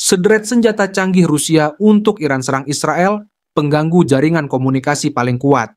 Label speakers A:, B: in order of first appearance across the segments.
A: Sederet senjata canggih Rusia untuk Iran serang Israel, pengganggu jaringan komunikasi paling kuat.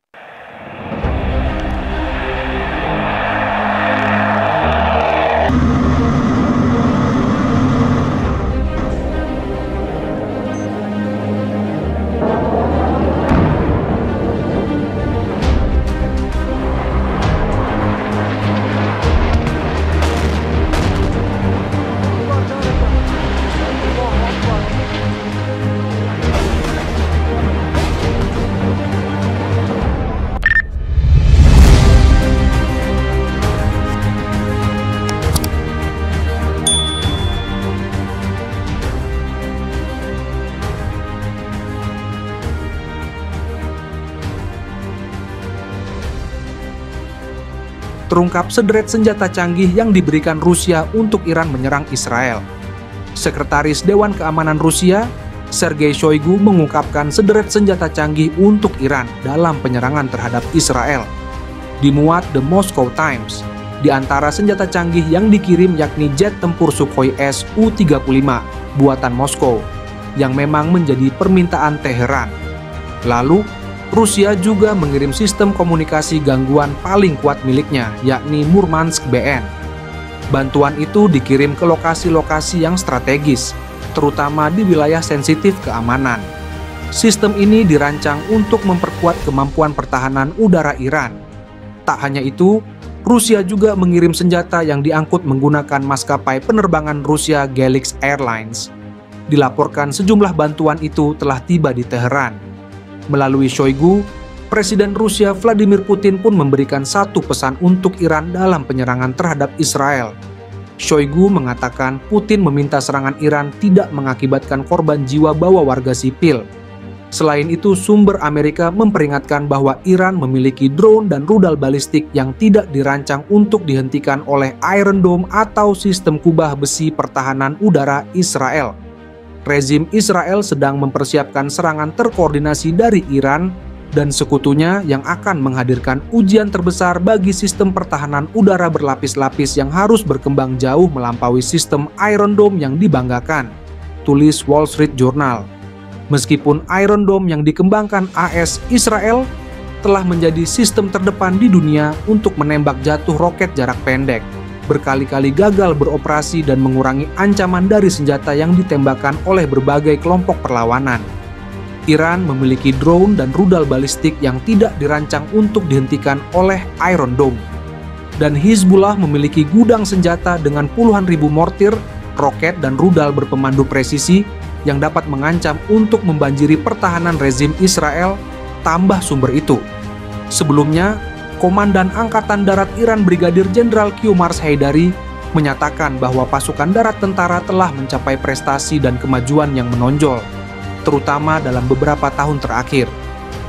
A: Terungkap sederet senjata canggih yang diberikan Rusia untuk Iran menyerang Israel. Sekretaris Dewan Keamanan Rusia, Sergei Shoigu, mengungkapkan sederet senjata canggih untuk Iran dalam penyerangan terhadap Israel. Dimuat The Moscow Times, di antara senjata canggih yang dikirim yakni jet tempur Sukhoi Su-35 buatan Moskow, yang memang menjadi permintaan Teheran. Lalu, Rusia juga mengirim sistem komunikasi gangguan paling kuat miliknya, yakni Murmansk BN. Bantuan itu dikirim ke lokasi-lokasi yang strategis, terutama di wilayah sensitif keamanan. Sistem ini dirancang untuk memperkuat kemampuan pertahanan udara Iran. Tak hanya itu, Rusia juga mengirim senjata yang diangkut menggunakan maskapai penerbangan Rusia Gelix Airlines. Dilaporkan sejumlah bantuan itu telah tiba di Teheran. Melalui Shoigu, Presiden Rusia Vladimir Putin pun memberikan satu pesan untuk Iran dalam penyerangan terhadap Israel. Shoigu mengatakan Putin meminta serangan Iran tidak mengakibatkan korban jiwa bawah warga sipil. Selain itu, sumber Amerika memperingatkan bahwa Iran memiliki drone dan rudal balistik yang tidak dirancang untuk dihentikan oleh Iron Dome atau sistem kubah besi pertahanan udara Israel. Rezim Israel sedang mempersiapkan serangan terkoordinasi dari Iran dan sekutunya yang akan menghadirkan ujian terbesar bagi sistem pertahanan udara berlapis-lapis yang harus berkembang jauh melampaui sistem Iron Dome yang dibanggakan, tulis Wall Street Journal. Meskipun Iron Dome yang dikembangkan AS Israel telah menjadi sistem terdepan di dunia untuk menembak jatuh roket jarak pendek, berkali-kali gagal beroperasi dan mengurangi ancaman dari senjata yang ditembakkan oleh berbagai kelompok perlawanan. Iran memiliki drone dan rudal balistik yang tidak dirancang untuk dihentikan oleh Iron Dome. Dan Hizbullah memiliki gudang senjata dengan puluhan ribu mortir, roket, dan rudal berpemandu presisi yang dapat mengancam untuk membanjiri pertahanan rezim Israel, tambah sumber itu. Sebelumnya, Komandan Angkatan Darat Iran Brigadir Jenderal Q. Mars Haidari menyatakan bahwa pasukan darat tentara telah mencapai prestasi dan kemajuan yang menonjol, terutama dalam beberapa tahun terakhir.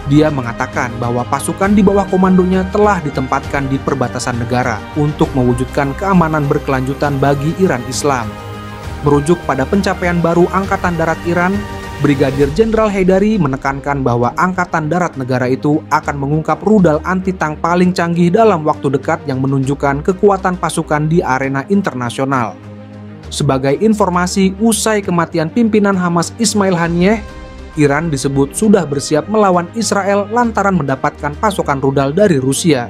A: Dia mengatakan bahwa pasukan di bawah komandonya telah ditempatkan di perbatasan negara untuk mewujudkan keamanan berkelanjutan bagi Iran Islam. Merujuk pada pencapaian baru Angkatan Darat Iran, Brigadir Jenderal Haidari menekankan bahwa Angkatan Darat negara itu akan mengungkap rudal anti-tank paling canggih dalam waktu dekat yang menunjukkan kekuatan pasukan di arena internasional. Sebagai informasi, usai kematian pimpinan Hamas Ismail Haniyeh, Iran disebut sudah bersiap melawan Israel lantaran mendapatkan pasokan rudal dari Rusia.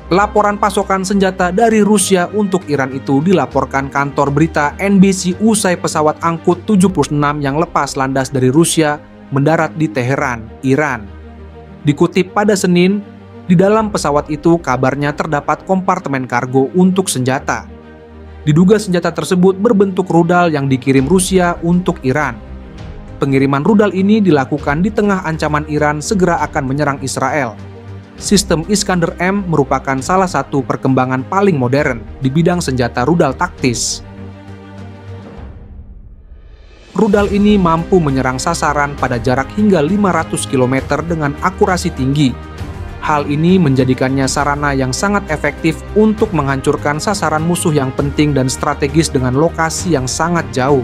A: Laporan pasokan senjata dari Rusia untuk Iran itu dilaporkan kantor berita NBC usai pesawat angkut 76 yang lepas landas dari Rusia mendarat di Teheran, Iran. Dikutip pada Senin, di dalam pesawat itu kabarnya terdapat kompartemen kargo untuk senjata. Diduga senjata tersebut berbentuk rudal yang dikirim Rusia untuk Iran. Pengiriman rudal ini dilakukan di tengah ancaman Iran segera akan menyerang Israel. Sistem Iskander-M merupakan salah satu perkembangan paling modern di bidang senjata rudal taktis. Rudal ini mampu menyerang sasaran pada jarak hingga 500 km dengan akurasi tinggi. Hal ini menjadikannya sarana yang sangat efektif untuk menghancurkan sasaran musuh yang penting dan strategis dengan lokasi yang sangat jauh.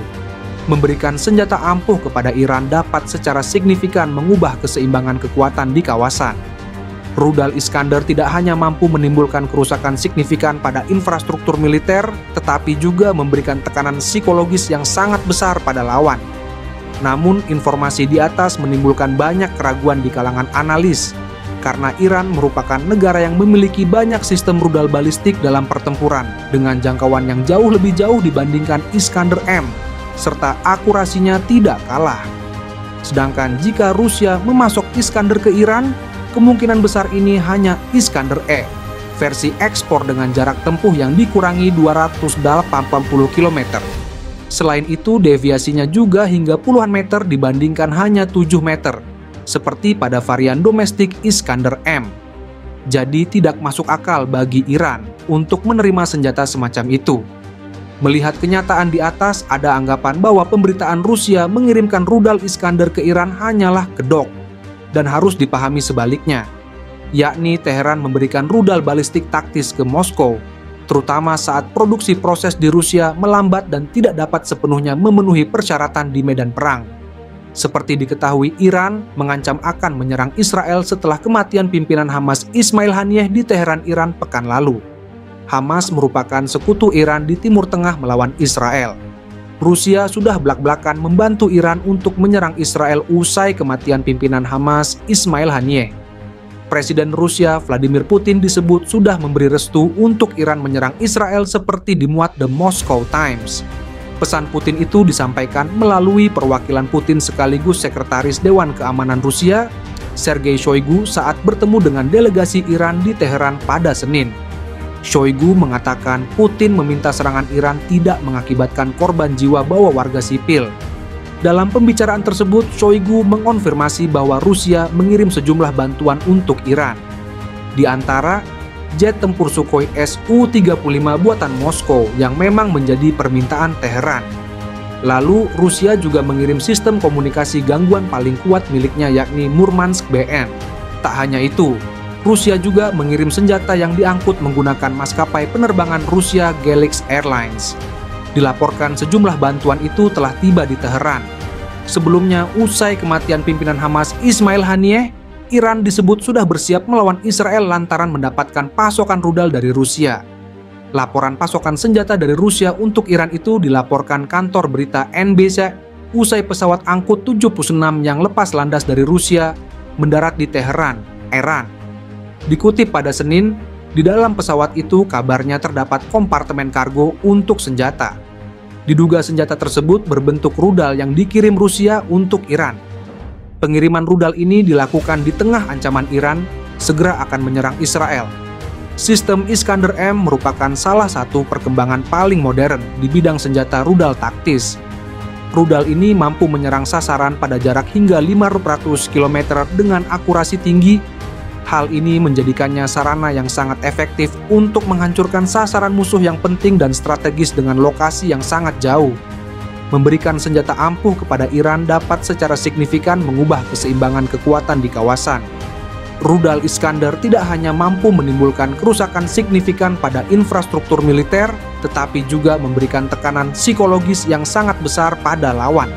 A: Memberikan senjata ampuh kepada Iran dapat secara signifikan mengubah keseimbangan kekuatan di kawasan. Rudal Iskander tidak hanya mampu menimbulkan kerusakan signifikan pada infrastruktur militer, tetapi juga memberikan tekanan psikologis yang sangat besar pada lawan. Namun, informasi di atas menimbulkan banyak keraguan di kalangan analis, karena Iran merupakan negara yang memiliki banyak sistem rudal balistik dalam pertempuran, dengan jangkauan yang jauh lebih jauh dibandingkan Iskander M, serta akurasinya tidak kalah. Sedangkan jika Rusia memasok Iskander ke Iran, kemungkinan besar ini hanya Iskander E, versi ekspor dengan jarak tempuh yang dikurangi 280 km. Selain itu, deviasinya juga hingga puluhan meter dibandingkan hanya 7 meter, seperti pada varian domestik Iskander M. Jadi tidak masuk akal bagi Iran untuk menerima senjata semacam itu. Melihat kenyataan di atas, ada anggapan bahwa pemberitaan Rusia mengirimkan rudal Iskander ke Iran hanyalah kedok, dan harus dipahami sebaliknya, yakni Teheran memberikan rudal balistik taktis ke Moskow, terutama saat produksi proses di Rusia melambat dan tidak dapat sepenuhnya memenuhi persyaratan di medan perang. Seperti diketahui, Iran mengancam akan menyerang Israel setelah kematian pimpinan Hamas Ismail Haniyeh di Teheran, Iran pekan lalu. Hamas merupakan sekutu Iran di Timur Tengah melawan Israel. Rusia sudah belak-belakan membantu Iran untuk menyerang Israel usai kematian pimpinan Hamas Ismail Haniyeh. Presiden Rusia Vladimir Putin disebut sudah memberi restu untuk Iran menyerang Israel seperti dimuat The Moscow Times. Pesan Putin itu disampaikan melalui perwakilan Putin sekaligus Sekretaris Dewan Keamanan Rusia, Sergei Shoigu, saat bertemu dengan delegasi Iran di Teheran pada Senin. Shoigu mengatakan Putin meminta serangan Iran tidak mengakibatkan korban jiwa bawah warga sipil. Dalam pembicaraan tersebut, Shoigu mengonfirmasi bahwa Rusia mengirim sejumlah bantuan untuk Iran. Di antara jet tempur Sukhoi Su-35 buatan Moskow yang memang menjadi permintaan Teheran. Lalu, Rusia juga mengirim sistem komunikasi gangguan paling kuat miliknya, yakni Murmansk BN. Tak hanya itu, Rusia juga mengirim senjata yang diangkut menggunakan maskapai penerbangan Rusia Galaxy Airlines. Dilaporkan sejumlah bantuan itu telah tiba di Teheran. Sebelumnya, usai kematian pimpinan Hamas Ismail Haniyeh, Iran disebut sudah bersiap melawan Israel lantaran mendapatkan pasokan rudal dari Rusia. Laporan pasokan senjata dari Rusia untuk Iran itu dilaporkan kantor berita NBC usai pesawat angkut 76 yang lepas landas dari Rusia mendarat di Teheran, Iran. Dikutip pada Senin, di dalam pesawat itu kabarnya terdapat kompartemen kargo untuk senjata. Diduga senjata tersebut berbentuk rudal yang dikirim Rusia untuk Iran. Pengiriman rudal ini dilakukan di tengah ancaman Iran segera akan menyerang Israel. Sistem Iskander M merupakan salah satu perkembangan paling modern di bidang senjata rudal taktis. Rudal ini mampu menyerang sasaran pada jarak hingga 500 km dengan akurasi tinggi. Hal ini menjadikannya sarana yang sangat efektif untuk menghancurkan sasaran musuh yang penting dan strategis dengan lokasi yang sangat jauh. Memberikan senjata ampuh kepada Iran dapat secara signifikan mengubah keseimbangan kekuatan di kawasan. Rudal Iskander tidak hanya mampu menimbulkan kerusakan signifikan pada infrastruktur militer, tetapi juga memberikan tekanan psikologis yang sangat besar pada lawan.